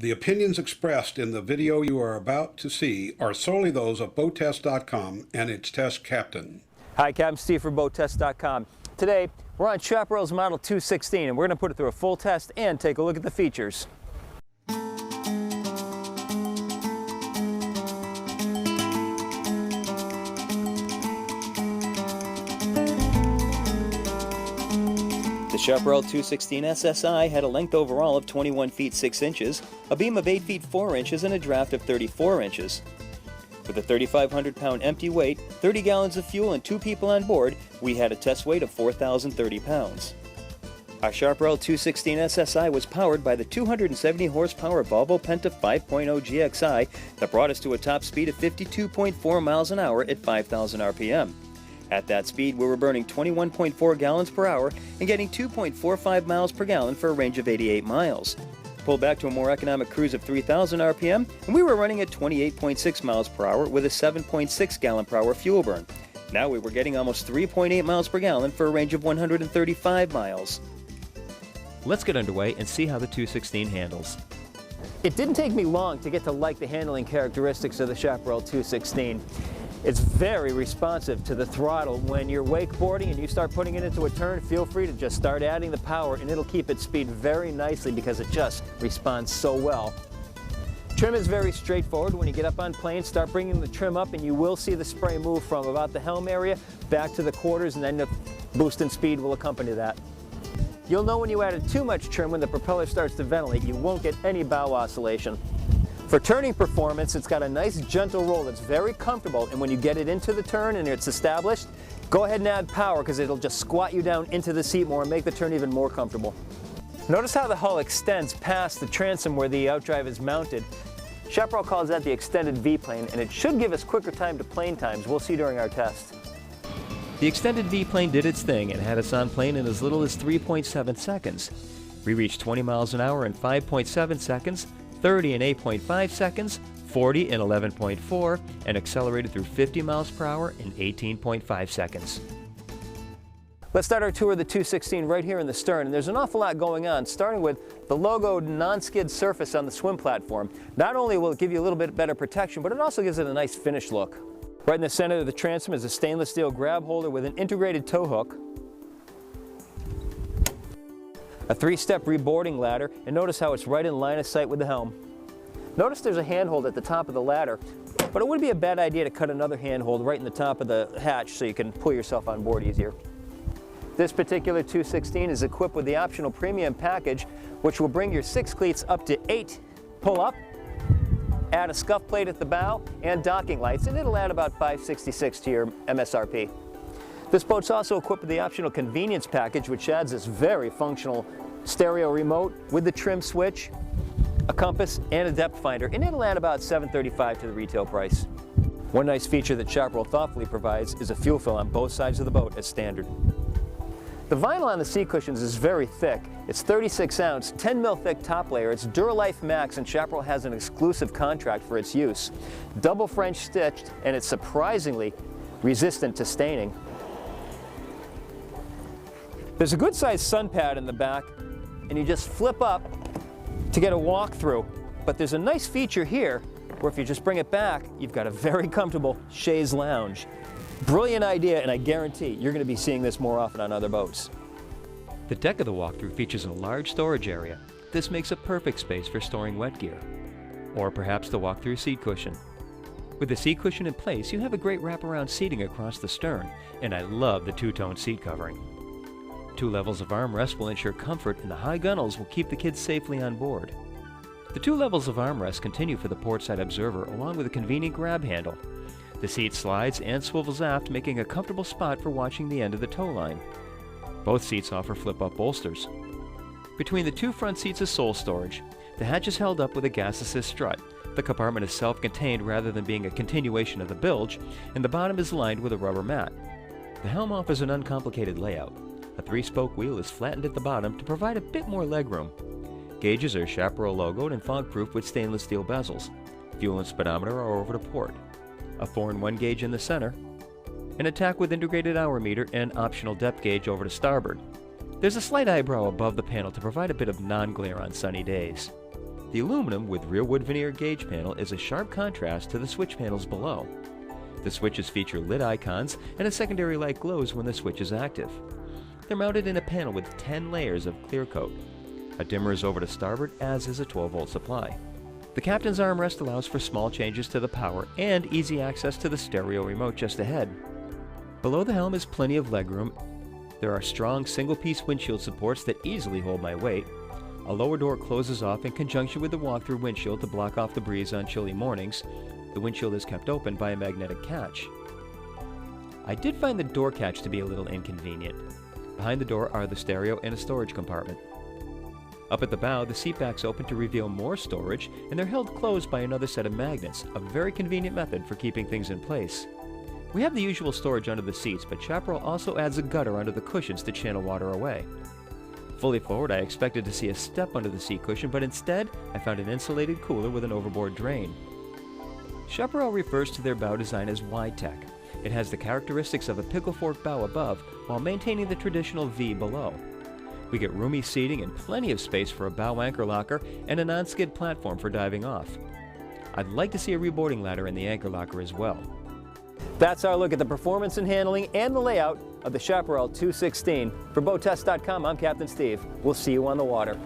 The opinions expressed in the video you are about to see are solely those of Boattest.com and its test captain. Hi, Captain Steve for Boattest.com. Today, we're on Chaparral's Model 216 and we're going to put it through a full test and take a look at the features. The Chaparral 216 SSI had a length overall of 21 feet 6 inches, a beam of 8 feet 4 inches, and a draft of 34 inches. With a 3,500-pound empty weight, 30 gallons of fuel, and 2 people on board, we had a test weight of 4,030 pounds. Our Chaparral 216 SSI was powered by the 270 horsepower Volvo Penta 5.0 GXI that brought us to a top speed of 52.4 miles an hour at 5,000 RPM. At that speed, we were burning 21.4 gallons per hour and getting 2.45 miles per gallon for a range of 88 miles. Pulled back to a more economic cruise of 3,000 RPM, and we were running at 28.6 miles per hour with a 7.6 gallon per hour fuel burn. Now we were getting almost 3.8 miles per gallon for a range of 135 miles. Let's get underway and see how the 216 handles. It didn't take me long to get to like the handling characteristics of the Chaparral 216. It's very responsive to the throttle. When you're wakeboarding and you start putting it into a turn, feel free to just start adding the power and it'll keep its speed very nicely because it just responds so well. Trim is very straightforward. When you get up on planes, start bringing the trim up and you will see the spray move from about the helm area back to the quarters, and then the boost in speed will accompany that. You'll know when you added too much trim when the propeller starts to ventilate. You won't get any bow oscillation. For turning performance, it's got a nice gentle roll that's very comfortable, and when you get it into the turn and it's established, go ahead and add power because it'll just squat you down into the seat more and make the turn even more comfortable. Notice how the hull extends past the transom where the outdrive is mounted. Chaparral calls that the extended V-plane, and it should give us quicker time to plane times. We'll see during our test. The extended V-plane did its thing and had us on plane in as little as 3.7 seconds. We reached 20 miles an hour in 5.7 seconds, 30 in 8.5 seconds, 40 in 11.4, and accelerated through 50 miles per hour in 18.5 seconds. Let's start our tour of the 216 right here in the stern, and there's an awful lot going on, starting with the logoed non-skid surface on the swim platform. Not only will it give you a little bit better protection, but it also gives it a nice finished look. Right in the center of the transom is a stainless steel grab holder with an integrated tow hook, a 3-step reboarding ladder, and notice how it's right in line of sight with the helm. Notice there's a handhold at the top of the ladder, but it would be a bad idea to cut another handhold right in the top of the hatch so you can pull yourself on board easier. This particular 216 is equipped with the optional premium package, which will bring your 6 cleats up to 8 pull-up, add a scuff plate at the bow, and docking lights, and it'll add about $566 to your MSRP. This boat's also equipped with the optional convenience package, which adds this very functional stereo remote with the trim switch, a compass, and a depth finder, and it'll add about $735 to the retail price. One nice feature that Chaparral thoughtfully provides is a fuel fill on both sides of the boat as standard. The vinyl on the seat cushions is very thick. It's 36 ounce, 10 mil thick top layer. It's Duralife Max, and Chaparral has an exclusive contract for its use. Double French stitched, and it's surprisingly resistant to staining. There's a good-sized sun pad in the back, and you just flip up to get a walk-through. But there's a nice feature here where if you just bring it back, you've got a very comfortable chaise lounge. Brilliant idea, and I guarantee you're going to be seeing this more often on other boats. The deck of the walkthrough features a large storage area. This makes a perfect space for storing wet gear, or perhaps the walkthrough seat cushion. With the seat cushion in place, you have a great wraparound seating across the stern, and I love the two-tone seat covering. 2 levels of armrest will ensure comfort, and the high gunnels will keep the kids safely on board. The 2 levels of armrest continue for the portside observer, along with a convenient grab handle. The seat slides and swivels aft, making a comfortable spot for watching the end of the tow line. Both seats offer flip-up bolsters. Between the 2 front seats is sole storage. The hatch is held up with a gas assist strut. The compartment is self-contained rather than being a continuation of the bilge, and the bottom is lined with a rubber mat. The helm offers an uncomplicated layout. A 3-spoke wheel is flattened at the bottom to provide a bit more legroom. Gauges are Chaparral logoed and fog-proof with stainless steel bezels. Fuel and speedometer are over to port. A 4-in-1 gauge in the center, an attack with integrated hour meter and optional depth gauge over to starboard. There's a slight eyebrow above the panel to provide a bit of non-glare on sunny days. The aluminum with real wood veneer gauge panel is a sharp contrast to the switch panels below. The switches feature lit icons and a secondary light glows when the switch is active. They're mounted in a panel with 10 layers of clear coat. A dimmer is over to starboard, as is a 12-volt supply. The captain's armrest allows for small changes to the power and easy access to the stereo remote just ahead. Below the helm is plenty of legroom. There are strong single-piece windshield supports that easily hold my weight. A lower door closes off in conjunction with the walk-through windshield to block off the breeze on chilly mornings. The windshield is kept open by a magnetic catch. I did find the door catch to be a little inconvenient. Behind the door are the stereo and a storage compartment. Up at the bow, the seat backs open to reveal more storage, and they're held closed by another set of magnets, a very convenient method for keeping things in place. We have the usual storage under the seats, but Chaparral also adds a gutter under the cushions to channel water away. Fully forward, I expected to see a step under the seat cushion, but instead, I found an insulated cooler with an overboard drain. Chaparral refers to their bow design as Wide-Tech. It has the characteristics of a pickle fork bow above, while maintaining the traditional V below. We get roomy seating and plenty of space for a bow anchor locker and a non-skid platform for diving off. I'd like to see a reboarding ladder in the anchor locker as well. That's our look at the performance and handling and the layout of the Chaparral 216. For BoatTest.com, I'm Captain Steve. We'll see you on the water.